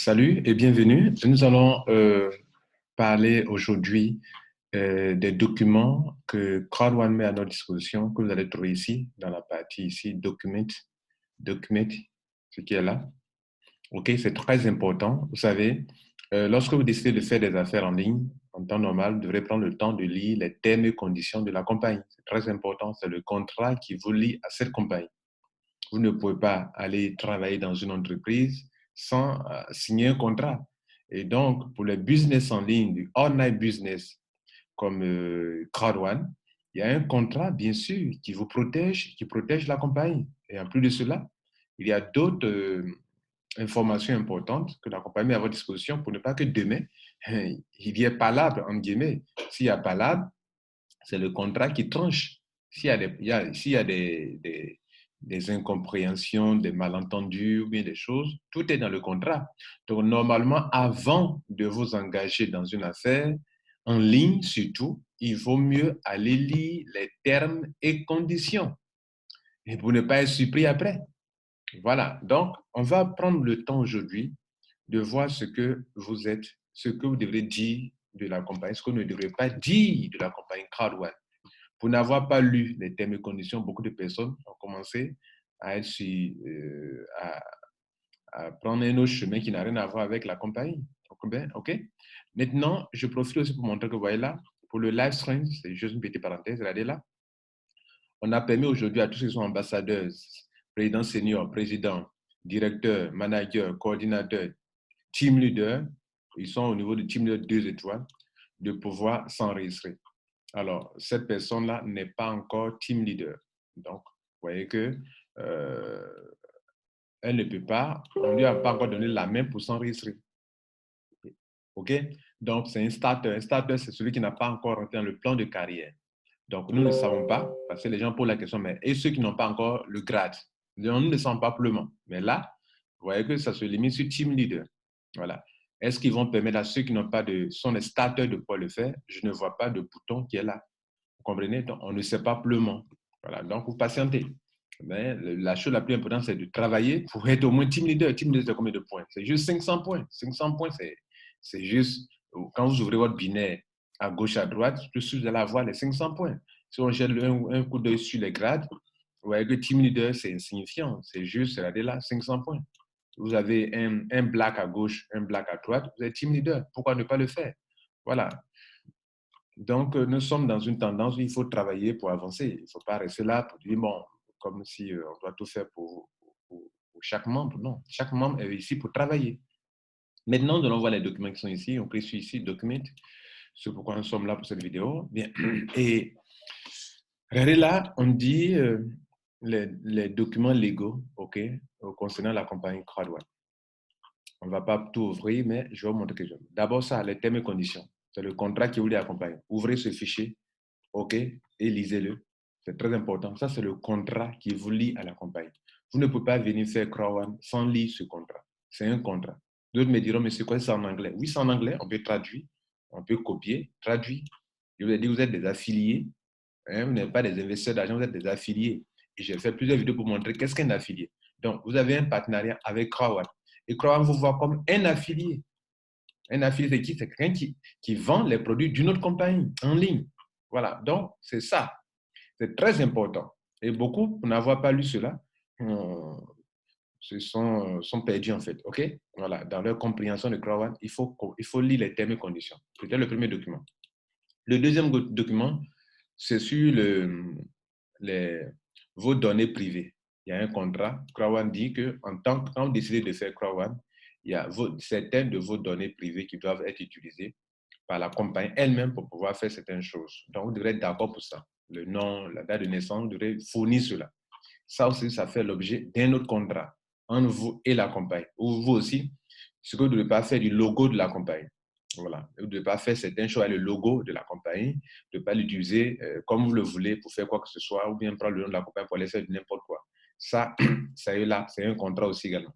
Salut et bienvenue. Nous allons parler aujourd'hui des documents que CrowdOne met à notre disposition, que vous allez trouver ici, dans la partie ici, Document, ce qui est là. OK, c'est très important. Vous savez, lorsque vous décidez de faire des affaires en ligne, en temps normal, vous devrez prendre le temps de lire les termes et conditions de la compagnie. C'est très important. C'est le contrat qui vous lie à cette compagnie. Vous ne pouvez pas aller travailler dans une entreprise sans signer un contrat. Et donc, pour les business en ligne, du online business comme CrowdOne, il y a un contrat, bien sûr, qui vous protège, qui protège la compagnie. Et en plus de cela, il y a d'autres informations importantes que la compagnie met à votre disposition pour ne pas que demain, il y ait palabre, entre guillemets. S'il y a palabre, c'est le contrat qui tranche. S'il y a des incompréhensions, des malentendus ou bien des choses, tout est dans le contrat. Donc, normalement, avant de vous engager dans une affaire, en ligne surtout, il vaut mieux aller lire les termes et conditions et pour ne pas être surpris après. Voilà. Donc, on va prendre le temps aujourd'hui de voir ce que vous êtes, ce que vous devrez dire de la compagnie, ce que vous ne devrez pas dire de la compagnie CrowdOne. Pour n'avoir pas lu les termes et conditions, beaucoup de personnes ont commencé à, être sur, à prendre un autre chemin qui n'a rien à voir avec la compagnie. OK? Maintenant, je profite aussi pour montrer que vous voyez là, pour le live stream, c'est juste une petite parenthèse, regardez là. On a permis aujourd'hui à tous ceux qui sont ambassadeurs, président senior, président, directeur, manager, coordinateur, team leader, ils sont au niveau du team leader 2 étoiles, de pouvoir s'enregistrer. Alors, cette personne-là n'est pas encore team leader. Donc, vous voyez que elle ne peut pas, on ne lui a pas encore donné la main pour s'enregistrer. OK? Donc, c'est un starter. Un starter, c'est celui qui n'a pas encore rentré dans le plan de carrière. Donc, nous ne savons pas, parce que les gens posent la question, mais et ceux qui n'ont pas encore le grade? Nous ne savons pas pour le moment. Mais là, vous voyez que ça se limite sur team leader. Voilà. Est-ce qu'ils vont permettre à ceux qui n'ont pas de, sont les starters de pouvoir le faire? Je ne vois pas de bouton qui est là. Vous comprenez? Donc, on ne sait pas pour le moment. Voilà. Donc, vous patientez. Mais la chose la plus importante, c'est de travailler pour être au moins team leader. Team leader, c'est combien de points? C'est juste 500 points. 500 points, c'est juste, quand vous ouvrez votre binaire à gauche, à droite, tout de suite, vous allez avoir les 500 points. Si on jette un coup d'œil sur les grades, vous voyez que team leader, c'est insignifiant. C'est juste, regardez là, 500 points. Vous avez un black à gauche, un black à droite, vous êtes team leader. Pourquoi ne pas le faire? Voilà. Donc, nous sommes dans une tendance où il faut travailler pour avancer. Il ne faut pas rester là pour dire, bon, comme si on doit tout faire pour chaque membre. Non, chaque membre est ici pour travailler. Maintenant, nous allons voir les documents qui sont ici. On clique sur ici, document. C'est pourquoi nous sommes là pour cette vidéo. Bien. Et regardez là, on dit les documents légaux, OK, concernant la compagnie CrowdOne. On ne va pas tout ouvrir, mais je vais vous montrer quelque chose. D'abord, ça, les termes et conditions. C'est le contrat qui vous lie à la compagnie. Ouvrez ce fichier, OK, et lisez-le. C'est très important. Ça, c'est le contrat qui vous lie à la compagnie. Vous ne pouvez pas venir faire CrowdOne sans lire ce contrat. C'est un contrat. D'autres me diront, mais c'est quoi ça en anglais? Oui, c'est en anglais. On peut traduire, on peut copier, traduire. Je vous ai dit, vous êtes des affiliés. Hein, vous n'êtes pas des investisseurs d'argent, vous êtes des affiliés. Et j'ai fait plusieurs vidéos pour montrer qu'est-ce qu'un affilié. Donc, vous avez un partenariat avec CrowdOne. Et CrowdOne vous voit comme un affilié. Un affilié, c'est qui? C'est quelqu'un qui vend les produits d'une autre compagnie en ligne. Voilà. Donc, c'est ça. C'est très important. Et beaucoup, pour n'avoir pas lu cela, sont perdus en fait. OK? Voilà. Dans leur compréhension de CrowdOne, il faut lire les termes et conditions. C'était le premier document. Le deuxième document, c'est sur les, vos données privées. Il y a un contrat. CrowdOne dit que quand vous décidez de faire CrowdOne, il y a certaines de vos données privées qui doivent être utilisées par la compagnie elle-même pour pouvoir faire certaines choses. Donc, vous devrez être d'accord pour ça. Le nom, la date de naissance, vous devrez fournir cela. Ça aussi, ça fait l'objet d'un autre contrat entre vous et la compagnie. Ou vous aussi, ce que vous ne devez pas faire du logo de la compagnie. Voilà. Vous ne devez pas faire certaines choses avec le logo de la compagnie, de ne pas l'utiliser comme vous le voulez pour faire quoi que ce soit, ou bien prendre le nom de la compagnie pour aller faire n'importe quoi. Ça, ça est là, c'est un contrat aussi également.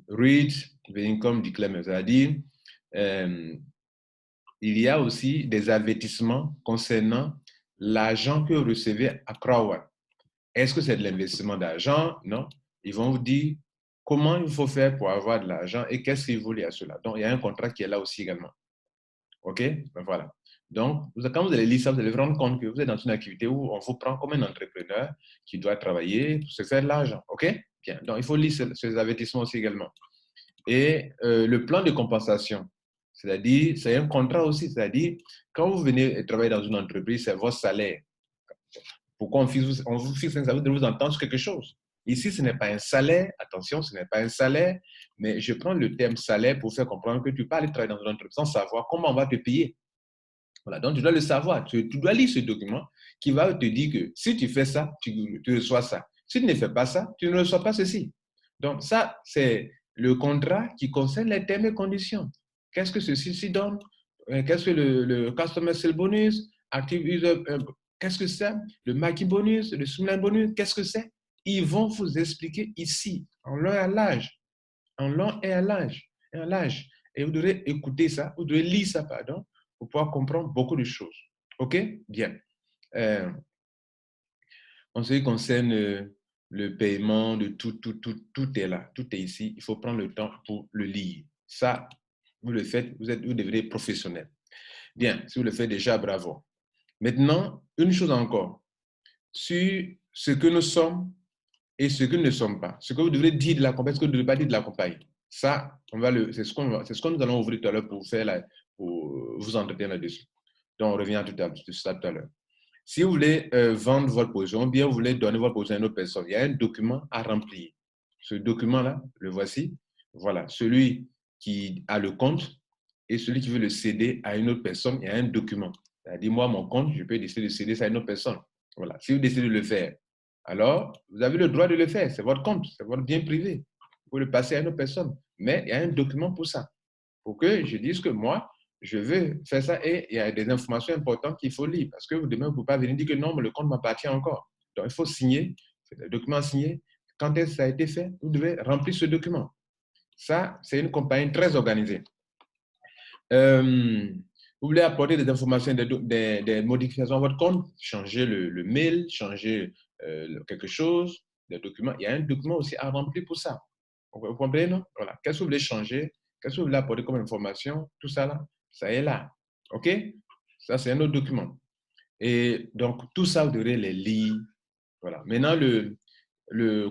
Read the income disclaimer, c'est-à-dire il y a aussi des avertissements concernant l'argent que vous recevez à CrowdOne. Est-ce que c'est de l'investissement d'argent? Non. Ils vont vous dire comment il faut faire pour avoir de l'argent et qu'est-ce qu'il vaut lié à cela. Donc, il y a un contrat qui est là aussi également. OK? Ben voilà. Donc, quand vous allez lire ça, vous allez vous rendre compte que vous êtes dans une activité où on vous prend comme un entrepreneur qui doit travailler pour se faire de l'argent. OK? Bien. Donc, il faut lire ces avertissements aussi également. Et le plan de compensation, c'est-à-dire, c'est un contrat aussi, c'est-à-dire, quand vous venez travailler dans une entreprise, c'est votre salaire. Pourquoi on vous fixe un salaire? Vous devez vous entendre sur quelque chose. Ici, ce n'est pas un salaire, attention, ce n'est pas un salaire, mais je prends le terme salaire pour faire comprendre que tu peux aller travailler dans une entreprise sans savoir comment on va te payer. Voilà, donc tu dois le savoir. Tu dois lire ce document qui va te dire que si tu fais ça, tu reçois ça. Si tu ne fais pas ça, tu ne reçois pas ceci. Donc ça, c'est le contrat qui concerne les termes et conditions. Qu'est-ce que ceci donne? Qu'est-ce que le Customer Sale Bonus, Active User, qu'est-ce que c'est? Le Making Bonus, le Streamline Bonus, qu'est-ce que c'est? Ils vont vous expliquer ici, en long et à large. En long et à large. Et vous devrez écouter ça, vous devrez lire ça, pardon, pour pouvoir comprendre beaucoup de choses. OK? Bien. En ce qui concerne le paiement de tout est là. Tout est ici. Il faut prendre le temps pour le lire. Ça, vous le faites, vous devenez professionnel. Bien, si vous le faites déjà, bravo. Maintenant, une chose encore. Sur ce que nous sommes et ce que nous ne sommes pas. Ce que vous devrez dire de la compagnie, ce que vous ne devez pas dire de la compagnie. Ça, c'est ce que nous allons ouvrir tout à l'heure pour vous entretenir là-dessus. Donc, on revient tout ça tout à l'heure. Si vous voulez vendre votre position, ou bien vous voulez donner votre position à une autre personne, il y a un document à remplir. Ce document-là, le voici. Voilà, celui qui a le compte et celui qui veut le céder à une autre personne, il y a un document. C'est-à-dire, moi, mon compte, je peux décider de céder ça à une autre personne. Voilà, si vous décidez de le faire, alors vous avez le droit de le faire. C'est votre compte, c'est votre bien privé. Vous pouvez le passer à une autre personne. Mais il y a un document pour ça. Pour que je dise que moi, je veux faire ça et il y a des informations importantes qu'il faut lire parce que demain, vous ne pouvez pas venir dire que non, mais le compte m'appartient encore. Donc, il faut signer, c'est le document signé. Quand est-ce que ça a été fait, vous devez remplir ce document. Ça, c'est une compagnie très organisée. Vous voulez apporter des informations, des modifications à votre compte, changer le mail, changer quelque chose, des documents. Il y a un document aussi à remplir pour ça. Vous comprenez, non? Voilà. Qu'est-ce que vous voulez changer? Qu'est-ce que vous voulez apporter comme information? Tout ça là, ça est là. OK? Ça, c'est un autre document. Et donc, tout ça, vous devrez les lire. Voilà. Maintenant,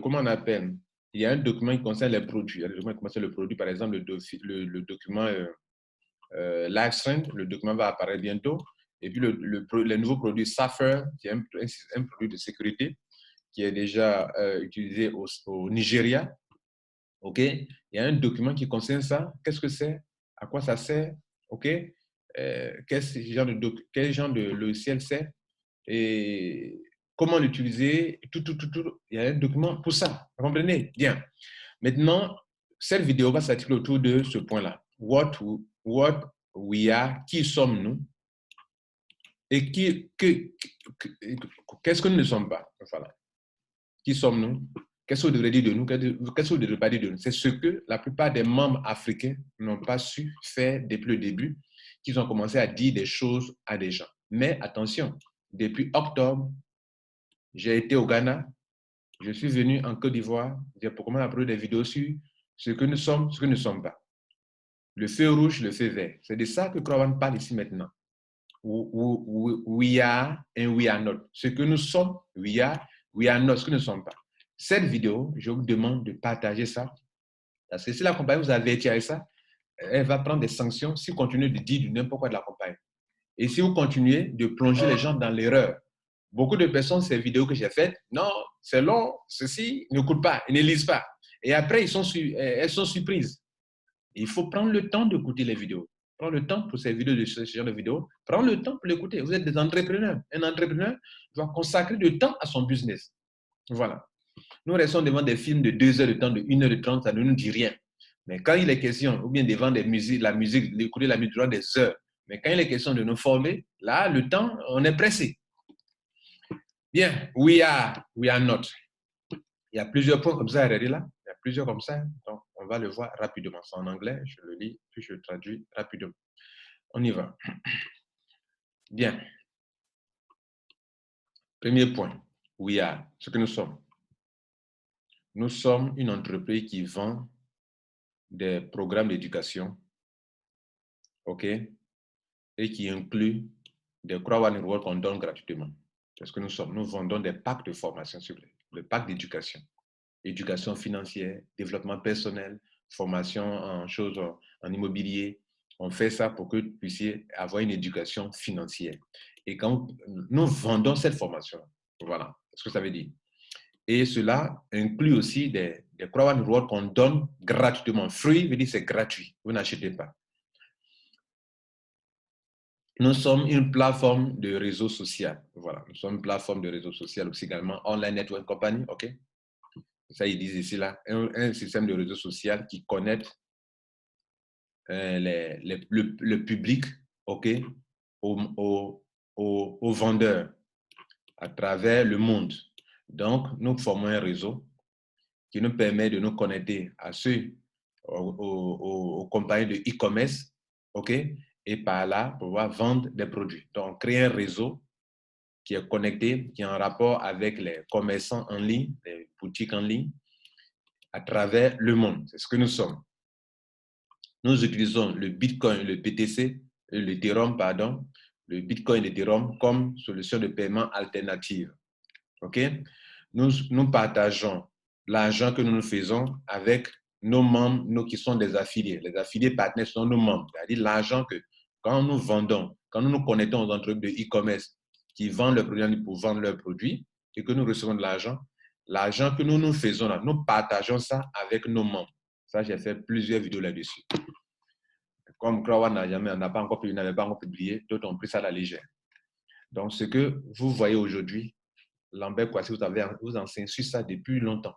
comment on appelle? Il y a un document qui concerne les produits. Il y a un document qui concerne le produit, par exemple, le document LiveStream, le document va apparaître bientôt. Et puis, le nouveau produit Sapphire, qui est un produit de sécurité qui est déjà utilisé au Nigeria. OK? Il y a un document qui concerne ça. Qu'est-ce que c'est? À quoi ça sert? OK? Quel genre de logiciel c'est? Et comment l'utiliser? Tout. Il y a un document pour ça. Vous comprenez? Bien. Maintenant, cette vidéo va s'articuler autour de ce point-là. What we are, qui sommes-nous? Et qu'est-ce que nous ne sommes pas? Voilà. Qui sommes-nous? Qu'est-ce que vous devrez dire de nous? Qu'est-ce que vous ne devrez pas dire de nous? C'est ce que la plupart des membres africains n'ont pas su faire depuis le début, qu'ils ont commencé à dire des choses à des gens. Mais attention, depuis octobre, j'ai été au Ghana, je suis venu en Côte d'Ivoire, j'ai commencé à produire des vidéos sur ce que nous sommes, ce que nous ne sommes pas. Le feu rouge, le feu vert. C'est de ça que Crowan parle ici maintenant. We are and we are not. Ce que nous sommes, we are not, ce que nous ne sommes pas. Cette vidéo, je vous demande de partager ça. Parce que si la compagnie vous avertit avec ça, elle va prendre des sanctions si vous continuez de dire n'importe quoi de la compagnie. Et si vous continuez de plonger les gens dans l'erreur. Beaucoup de personnes, ces vidéos que j'ai faites, non, c'est long, ceci, ne coûte pas, ils ne lisent pas. Et après, elles sont surprises. Il faut prendre le temps d'écouter les vidéos. Prends le temps pour ces vidéos, ce genre de vidéos. Prends le temps pour l'écouter. Vous êtes des entrepreneurs. Un entrepreneur doit consacrer du temps à son business. Voilà. Nous restons devant des films de 2 heures de temps, de 1 heure de 30, ça ne nous dit rien. Mais quand il est question, ou bien devant la musique, d'écouter la musique durant des heures, mais quand il est question de nous former, là, le temps, on est pressé. Bien, we are not. Il y a plusieurs points comme ça à regarder là. Il y a plusieurs comme ça. Donc, on va le voir rapidement. C'est en anglais, je le lis, puis je le traduis rapidement. On y va. Bien. Premier point. We are, ce que nous sommes. nous sommes une entreprise qui vend des programmes d'éducation, OK, et qui inclut des Croix Reward qu'on donne gratuitement. Parce que nous vendons des packs de formation, s'il vous plaît, des packs d'éducation. Éducation financière, développement personnel, formation en choses en immobilier. On fait ça pour que vous puissiez avoir une éducation financière. Et quand nous vendons cette formation, voilà ce que ça veut dire. Et cela inclut aussi des Croix Reward qu'on donne gratuitement. Free veut dire c'est gratuit, vous n'achetez pas. Nous sommes une plateforme de réseau social. Voilà, nous sommes une plateforme de réseau social aussi également, Online Network Company, OK? Ça, ils disent ici, là, un système de réseau social qui connecte le public, OK, aux vendeurs à travers le monde. Donc, nous formons un réseau qui nous permet de nous connecter à ceux, aux compagnies de e-commerce, OK, et par là, pouvoir vendre des produits. Donc, créer un réseau qui est connecté, qui est en rapport avec les commerçants en ligne, les boutiques en ligne, à travers le monde. C'est ce que nous sommes. Nous utilisons le Bitcoin, le BTC, l'Ethereum, pardon, le Bitcoin et l'Ethereum comme solution de paiement alternative. OK? Nous partageons l'argent que nous faisons avec nos membres, nous qui sont des affiliés. Les affiliés partenaires sont nos membres. C'est-à-dire l'argent que, quand nous vendons, quand nous nous connectons aux entreprises de e-commerce qui vendent leurs produits pour vendre leurs produits et que nous recevons de l'argent, l'argent que nous faisons là, nous partageons ça avec nos membres. Ça, j'ai fait plusieurs vidéos là-dessus. Comme Crowan n'avait pas encore publié, d'autres ont pris ça à la légère. Donc, ce que vous voyez aujourd'hui, Lambert Kouassi vous enseigne sur ça depuis longtemps.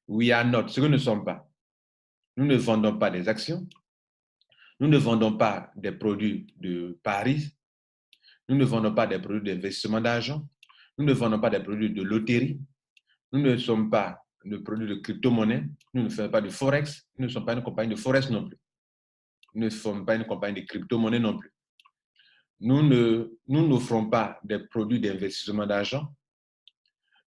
We are not, ce que nous ne sommes pas. Nous ne vendons pas des actions. Nous ne vendons pas des produits de paris. Nous ne vendons pas des produits d'investissement d'argent. Nous ne vendons pas des produits de loterie. Nous ne sommes pas de produits de crypto-monnaie. Nous ne faisons pas de forex. Nous ne sommes pas une compagnie de forex non plus. Nous ne sommes pas une compagnie de crypto-monnaie non plus. Nous n'offrons pas des produits d'investissement d'argent.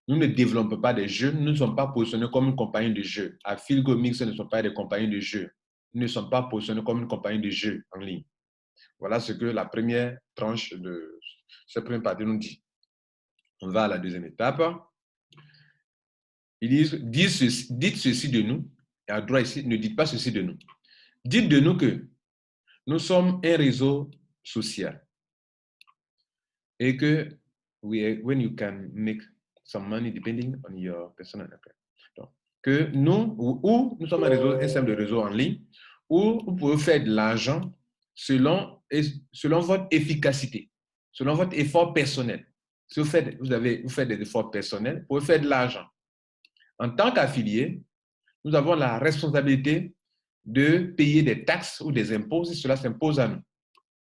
Nous ne développons pas des jeux. Nous ne sommes pas positionnés comme une compagnie de jeux. À Philgo Mix, ne sont pas des compagnies de jeux. Nous ne sommes pas positionnés comme une compagnie de jeux en ligne. Voilà ce que la première tranche de cette première partie nous dit. On va à la deuxième étape. Ils disent, dites ceci de nous. Et à droite ici, ne dites pas ceci de nous. Dites de nous que nous sommes un réseau social. Et que when you can make some money depending on your personal account. Donc, que nous, ou nous sommes un système de réseau en ligne, où vous pouvez faire de l'argent selon votre efficacité, selon votre effort personnel. Si vous faites des efforts personnels, vous pouvez faire de l'argent. En tant qu'affilié, nous avons la responsabilité de payer des taxes ou des impôts si cela s'impose à nous.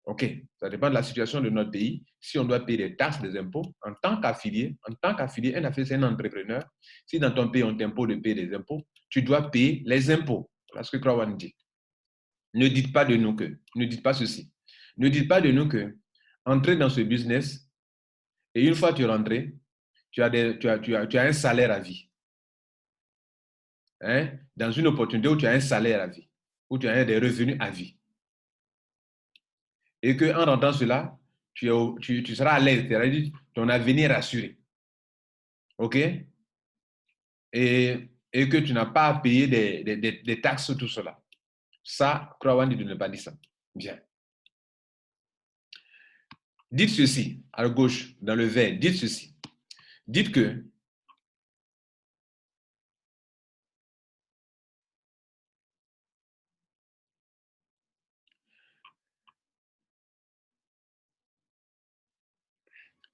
OK, ça dépend de la situation de notre pays. Si on doit payer des taxes, des impôts, en tant qu'affilié, un affilié, c'est un entrepreneur. Si dans ton pays, on t'impose de payer des impôts, tu dois payer les impôts. Voilà ce que Crowan dit. Ne dites pas de nous que, ne dites pas ceci. Ne dites pas de nous que, entrez dans ce business et une fois tu es rentré, tu as un salaire à vie. Hein? Dans une opportunité où tu as un salaire à vie, où tu as des revenus à vie. Et qu'en rentrant cela, tu seras à l'aise, c'est-à-dire ton avenir assuré. OK? Et que tu n'as pas à payer des taxes sur tout cela. Ça, Crowan dit de ne pas dire ça. Bien. Dites ceci, à gauche, dans le vert, dites ceci. Dites que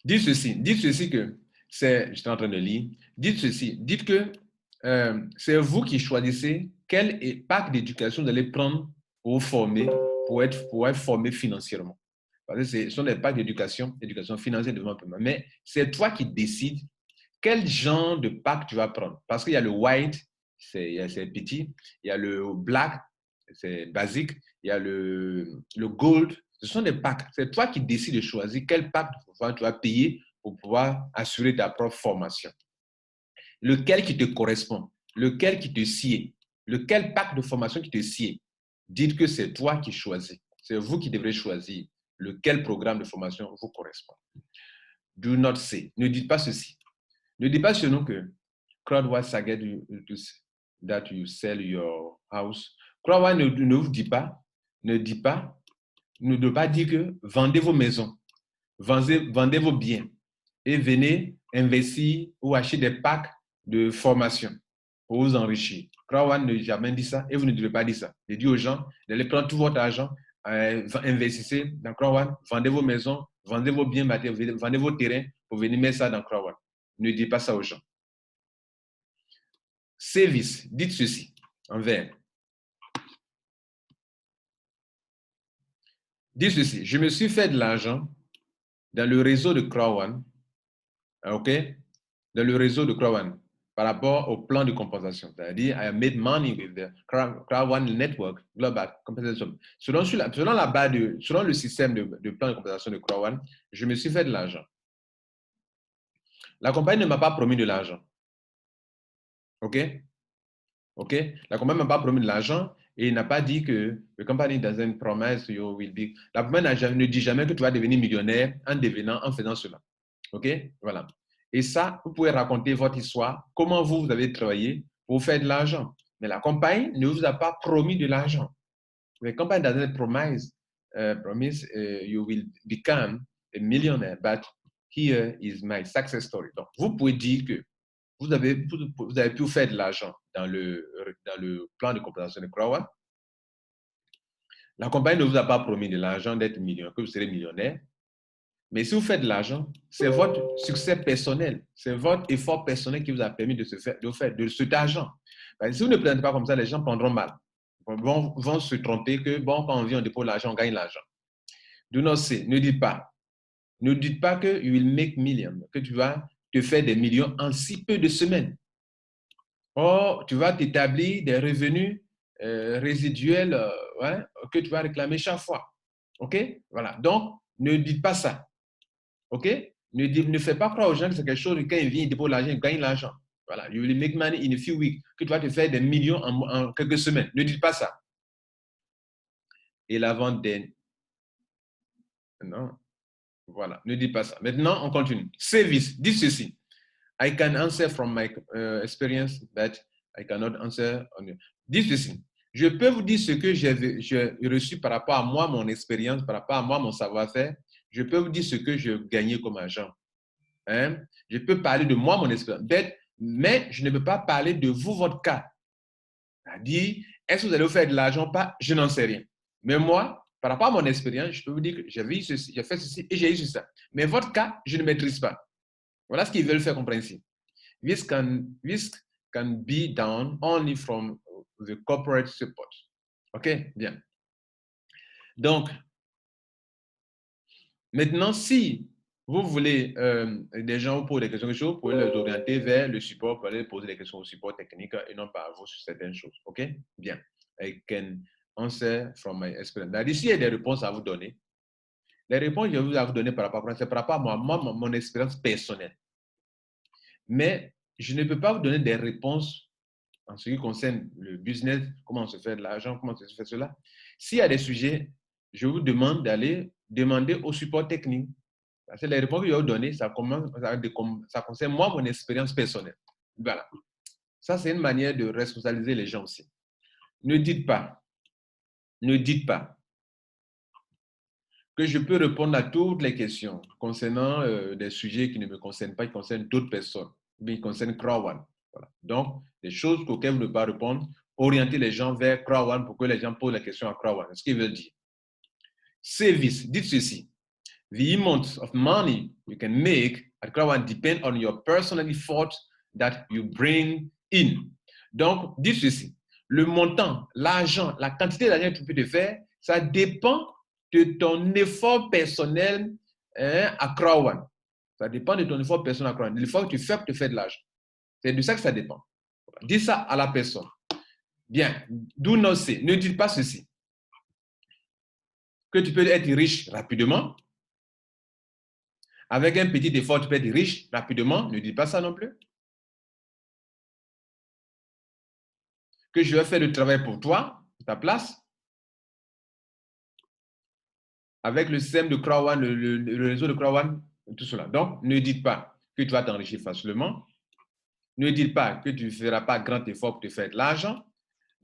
dites ceci que je suis en train de lire. Dites ceci, dites que c'est vous qui choisissez quel pack d'éducation vous allez prendre pour vous former, pour être formé financièrement. Parce que ce sont des packs d'éducation financière, développement. Mais c'est toi qui décides quel genre de pack tu vas prendre. Parce qu'il y a le white, c'est petit, il y a le black, c'est basique, il y a le gold. Ce sont des packs. C'est toi qui décides de choisir quel pack tu vas payer pour pouvoir assurer ta propre formation. Lequel qui te correspond. lequel qui te sied, lequel pack de formation qui te sied. Dites que c'est toi qui choisis. C'est vous qui devrez choisir lequel programme de formation vous correspond. Do not say. Ne dites pas ceci. Ne dites pas chez nous que CrowdWise target that you sell your house. CrowdWise ne vous dit pas, ne doit pas dire que vendez vos maisons, vendez vos biens et venez investir ou acheter des packs de formation pour vous enrichir. CrowdWise ne jamais dit ça et vous ne devez pas dire ça. Il dit aux gens d'aller prendre tout votre argent, investissez dans CrowdWise, vendez vos maisons, vendez vos biens matériels, vendez vos terrains pour venir mettre ça dans CrowdWise. Ne dites pas ça aux gens. Service, dites ceci en vert. Dites ceci, je me suis fait de l'argent dans le réseau de CrowdOne, ok? Dans le réseau de CrowdOne par rapport au plan de compensation. C'est-à-dire, I made money with the CrowdOne Network Global Compensation. Selon le système de plan de compensation de CrowdOne, je me suis fait de l'argent. La compagnie ne m'a pas promis de l'argent. Ok? Ok? La compagnie ne m'a pas promis de l'argent et il n'a pas dit que the company doesn't promise you will be. La compagnie ne dit jamais que tu vas devenir millionnaire en faisant cela. Ok? Voilà. Et ça, vous pouvez raconter votre histoire, comment vous avez travaillé pour faire de l'argent. Mais la compagnie ne vous a pas promis de l'argent. The company doesn't promise you will become a millionaire, but here is my success story. Donc, vous pouvez dire que vous avez pu faire de l'argent dans le plan de compensation de CrowdOne. La compagnie ne vous a pas promis de l'argent d'être millionnaire, que vous serez millionnaire. Mais si vous faites de l'argent, c'est votre succès personnel, c'est votre effort personnel qui vous a permis de faire de cet argent. Si vous ne présentez pas comme ça, les gens prendront mal. Vont se tromper que, bon, quand on vient, on dépose l'argent, on gagne l'argent. Do not say, ne dites pas. Ne dites pas que you will make millions, que tu vas te faire des millions en si peu de semaines. Or, tu vas t'établir des revenus résiduels que tu vas réclamer chaque fois. OK? Voilà. Donc, ne dites pas ça. OK? Ne fais pas croire aux gens que c'est quelque chose, quand ils viennent, ils déposent l'argent, ils gagnent l'argent. Voilà. You will make money in a few weeks. Que tu vas te faire des millions en quelques semaines. Ne dites pas ça. Et la vente des... Non. Voilà. Ne dites pas ça. Maintenant, on continue. Service. Dis ceci. I can answer from my experience, but I cannot answer on you. Dis ceci. Je peux vous dire ce que j'ai reçu par rapport à moi, mon expérience, par rapport à moi, mon savoir-faire. Je peux vous dire ce que j'ai gagné comme argent. Hein? Je peux parler de moi, mon expérience. Mais je ne peux pas parler de vous, votre cas. C'est-à-dire, est-ce que vous allez vous faire de l'argent ou pas? Je n'en sais rien. Mais moi, par rapport à mon expérience, je peux vous dire que j'ai fait ceci et j'ai eu ça. Mais votre cas, je ne maîtrise pas. Voilà ce qu'ils veulent faire comprendre ici. This can be done only from the corporate support. OK? Bien. Donc, maintenant, si vous voulez des gens vous posent des questions, vous pouvez les orienter vers le support, pour aller poser des questions au support technique et non pas à vous sur certaines choses. OK? Bien. I can answer from my experience. Ici, il y a des réponses à vous donner. Les réponses que je vais vous donner par rapport à moi, mon expérience personnelle. Mais je ne peux pas vous donner des réponses en ce qui concerne le business, comment on se fait de l'argent, comment on se fait cela. S'il y a des sujets, je vous demande d'aller demander au support technique. Parce que les réponses que je vais vous donner, ça concerne moi, mon expérience personnelle. Voilà. Ça, c'est une manière de responsabiliser les gens aussi. Ne dites pas que je peux répondre à toutes les questions concernant des sujets qui ne me concernent pas, qui concernent d'autres personnes, mais qui concernent CrowdOne. Voilà. Donc, des choses auxquelles vous ne pouvez pas répondre, orienter les gens vers CrowdOne pour que les gens posent la question à CrowdOne. C'est ce qu'il veut dire. Service, dites ceci. The amount of money you can make at CrowdOne depend on your personal effort that you bring in. Donc, dites ceci. Le montant, l'argent, la quantité d'argent que tu peux te faire, ça dépend de ton effort personnel à CrowdOne. Ça dépend de ton effort personnel à CrowdOne. L'effort que tu fais pour te faire de l'argent. C'est de ça que ça dépend. Dis ça à la personne. Bien. Do not say. Ne dites pas ceci. Que tu peux être riche rapidement. Avec un petit effort, tu peux être riche rapidement. Ne dites pas ça non plus. que je vais faire le travail pour toi, à ta place, avec le système de Crowd, le réseau de Crowd, tout cela. Donc, ne dites pas que tu vas t'enrichir facilement. Ne dites pas que tu ne feras pas grand effort pour te faire de l'argent.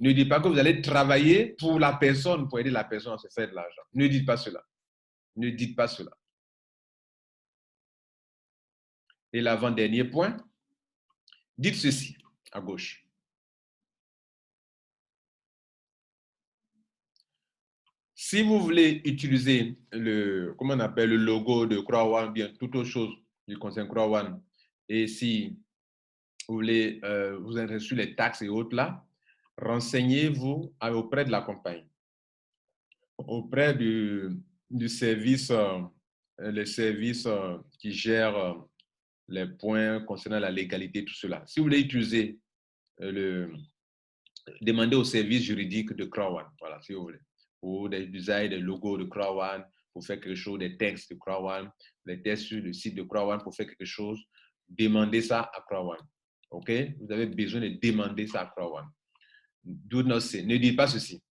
Ne dites pas que vous allez travailler pour la personne, pour aider la personne à se faire de l'argent. Ne dites pas cela. Ne dites pas cela. Et l'avant-dernier point, dites ceci à gauche. Si vous voulez utiliser comment on appelle, le logo de CrowdOne, bien toute autre chose du conseil CrowdOne, et si vous voulez vous intéresser sur les taxes et autres là, renseignez-vous auprès de la compagnie, auprès du service, le service qui gère les points concernant la légalité, tout cela. Si vous voulez utiliser demandez au service juridique de CrowdOne, voilà, si vous voulez, pour des designs, des logos de CrowdOne, pour faire quelque chose, des textes de CrowdOne, des textes sur le site de CrowdOne pour faire quelque chose, demandez ça à CrowdOne. OK? Vous avez besoin de demander ça à CrowdOne. Do not say. Ne dites pas ceci,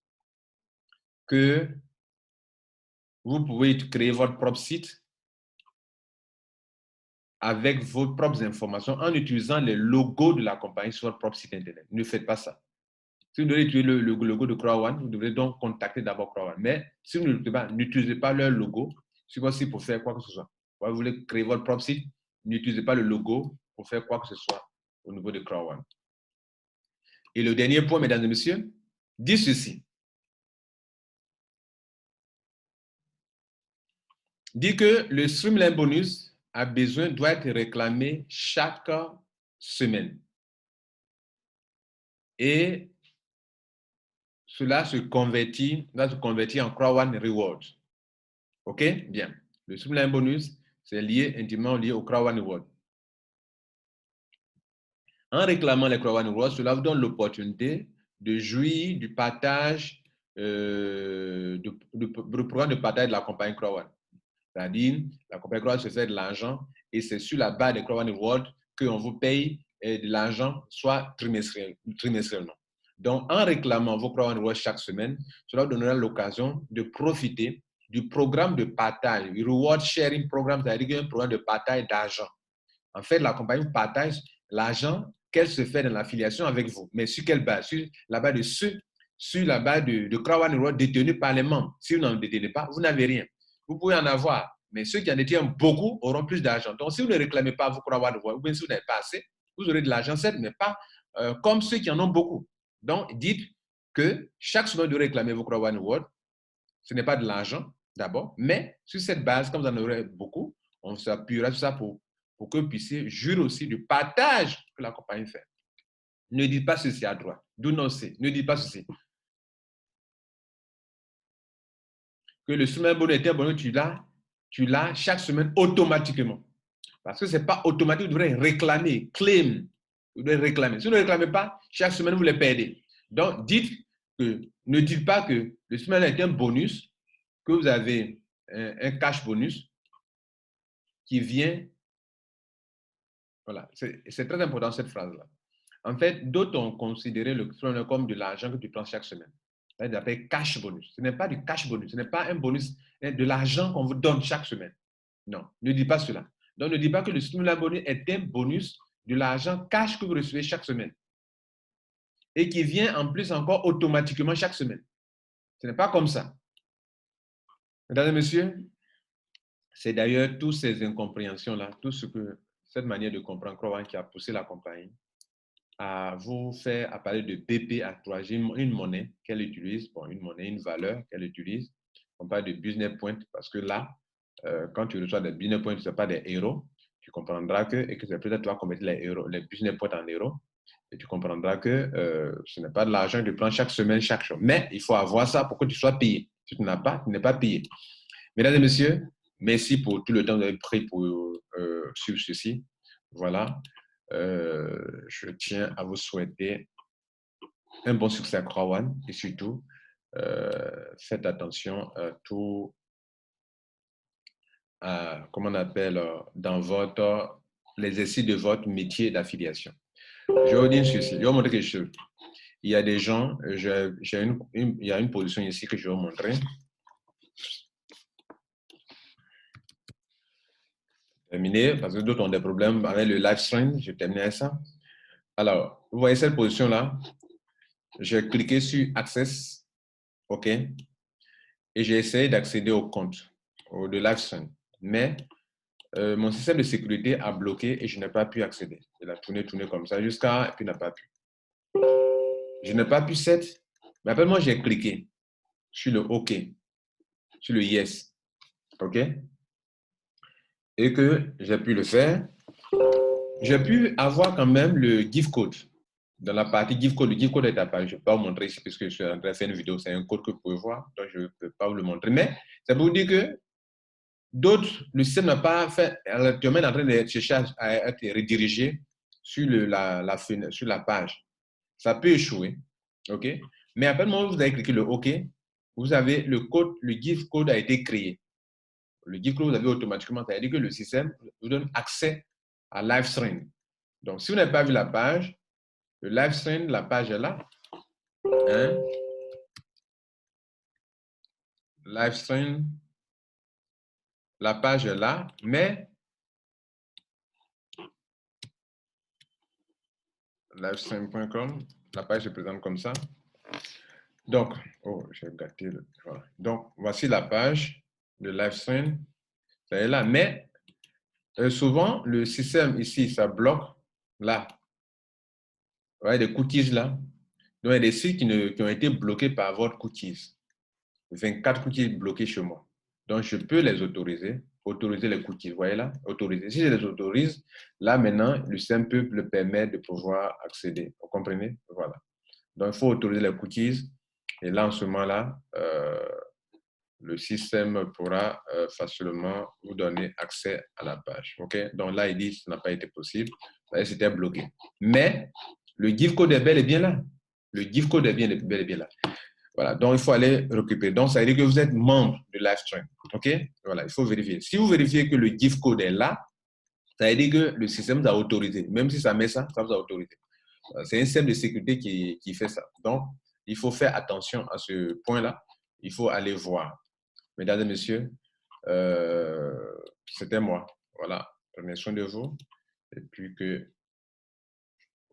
que vous pouvez créer votre propre site avec vos propres informations en utilisant les logos de la compagnie sur votre propre site Internet. Ne faites pas ça. Si vous devez utiliser le logo de CrowdOne, vous devrez donc contacter d'abord CrowdOne. Mais si vous n'utilisez pas leur logo sur votre site pour faire quoi que ce soit. Vous voulez créer votre propre site, n'utilisez pas le logo pour faire quoi que ce soit au niveau de CrowdOne. Et le dernier point, mesdames et messieurs, dit ceci. Dit que le Streamline Bonus doit être réclamé chaque semaine. Et cela va se convertir en CrowdOne Rewards. OK? Bien. Le Streamline Bonus, c'est intimement lié au CrowdOne Reward. En réclamant les CrowdOne Rewards, cela vous donne l'opportunité de jouir du partage, du programme de partage de la compagnie CrowdOne. C'est-à-dire, la compagnie CrowdOne se fait de l'argent et c'est sur la base des CrowdOne Rewards qu'on vous paye de l'argent, soit trimestriellement. Donc, en réclamant vos CrowdOne Rewards chaque semaine, cela vous donnera l'occasion de profiter du programme de partage, le Reward Sharing Program, c'est-à-dire un programme de partage d'argent. En fait, la compagnie partage l'argent qu'elle se fait dans l'affiliation avec vous. Mais sur quelle base? Sur la base de CrowdOne Reward détenu par les membres. Si vous n'en détenez pas, vous n'avez rien. Vous pouvez en avoir, mais ceux qui en détiennent beaucoup auront plus d'argent. Donc, si vous ne réclamez pas vos CrowdOne Reward, ou bien si vous n'avez pas assez, vous aurez de l'argent, certes, mais pas comme ceux qui en ont beaucoup. Donc, dites que chaque semaine de réclamer vos CrowdOne Reward, ce n'est pas de l'argent d'abord, mais sur cette base, comme vous en aurez beaucoup, on s'appuiera sur ça pour que vous puissiez jurer aussi du partage que la compagnie fait. Ne dites pas ceci à droite. Do not say. Ne dites pas ceci. Que le semaine bonheur est un bonheur, tu l'as chaque semaine automatiquement. Parce que ce n'est pas automatique, vous devrez réclamer, claim. Vous devez réclamer. Si vous ne réclamez pas, chaque semaine, vous les perdez. Donc, ne dites pas que le semaine est un bonus, que vous avez un cash bonus qui vient. Voilà, c'est très important cette phrase-là. En fait, d'autres ont considéré le Streamline comme de l'argent que tu prends chaque semaine. C'est appelé cash bonus. Ce n'est pas du cash bonus, ce n'est pas un bonus, de l'argent qu'on vous donne chaque semaine. Non, ne dis pas cela. Donc, ne dis pas que le Streamline bonus est un bonus de l'argent cash que vous recevez chaque semaine et qui vient en plus encore automatiquement chaque semaine. Ce n'est pas comme ça. Mesdames et messieurs, c'est d'ailleurs toutes ces incompréhensions-là, cette manière de comprendre CrowdOne qui a poussé la compagnie à vous faire à parler de BP-Actroagie, une monnaie qu'elle utilise, bon, une monnaie, une valeur qu'elle utilise. On parle de business point parce que là, quand tu reçois des business points, ce n'est pas des euros, tu comprendras et que c'est peut-être toi convertir les business points en euros, et tu comprendras que ce n'est pas de l'argent que tu prends chaque semaine, chaque jour. Mais il faut avoir ça pour que tu sois payé. Si tu n'as pas, tu n'es pas payé. Mesdames et messieurs, merci pour tout le temps que vous avez pris pour suivre ceci. Voilà. Je tiens à vous souhaiter un bon succès à CrowdOne et surtout, faites attention à tout, comment on appelle, dans l'exercice de votre métier d'affiliation. Je vais vous dire ceci, je vais vous montrer quelque chose. il y a des gens, il y a une position ici que je vais vous montrer. Terminé, parce que d'autres ont des problèmes avec le live stream. Je termine avec ça. Alors, vous voyez cette position-là? J'ai cliqué sur Access, OK, et j'ai essayé d'accéder au compte de live stream. Mais mon système de sécurité a bloqué et je n'ai pas pu accéder. Il a tourné comme ça jusqu'à, et puis il n'a pas pu. Je n'ai pas pu set, mais après moi j'ai cliqué sur le OK, sur le Yes, OK, et que j'ai pu le faire. J'ai pu avoir quand même le gift code. Dans la partie gift code, le gift code est apparu. Je ne vais pas vous montrer ici puisque je suis en train de faire une vidéo. C'est un code que vous pouvez voir, donc je ne peux pas vous le montrer. Mais ça pour vous dire que d'autres, le système n'a pas fait. Tu es même en train de chercher à être redirigé sur, sur la page. Ça peut échouer. OK? Mais après le moment où vous avez cliqué le OK, vous avez le code, le gift code a été créé. Le gift code, vous avez automatiquement, ça veut dire que le système vous donne accès à LiveStream. Donc, si vous n'avez pas vu la page, le LiveStream, la page est là. Hein? LiveStream, la page est là, mais livestream.com, la page se présente comme ça. Donc, oh, j'ai gâté le. Voilà. Donc, voici la page de LiveStream. Ça est là, mais souvent, le système ici, ça bloque là. Vous voyez des cookies là. Donc, il y a des sites qui ont été bloqués par votre cookies. 24 cookies bloqués chez moi. Donc, je peux les autoriser les cookies. Vous voyez là? Autoriser. Si je les autorise, là maintenant, le système peut le permettre de pouvoir accéder. Vous comprenez? Voilà. Donc, il faut autoriser les cookies. Et là, en ce moment-là, le système pourra facilement vous donner accès à la page. OK? Donc là, il dit que ça n'a pas été possible. C'était bloqué. Mais le gift code est bel et bien là. Le gift code est bel et bien là. Voilà. Donc, il faut aller récupérer. Donc, ça veut dire que vous êtes membre de LiveStream. OK? Voilà. Il faut vérifier. Si vous vérifiez que le gift code est là, ça veut dire que le système vous a autorisé. Même si ça met ça, ça vous a autorisé. C'est un système de sécurité qui fait ça. Donc, il faut faire attention à ce point-là. Il faut aller voir. Mesdames et messieurs, c'était moi. Voilà. Prenez soin de vous. Et puis que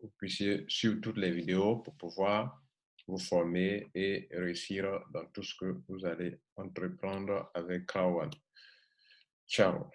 vous puissiez suivre toutes les vidéos pour pouvoir vous former et réussir dans tout ce que vous allez entreprendre avec Crowd. Ciao.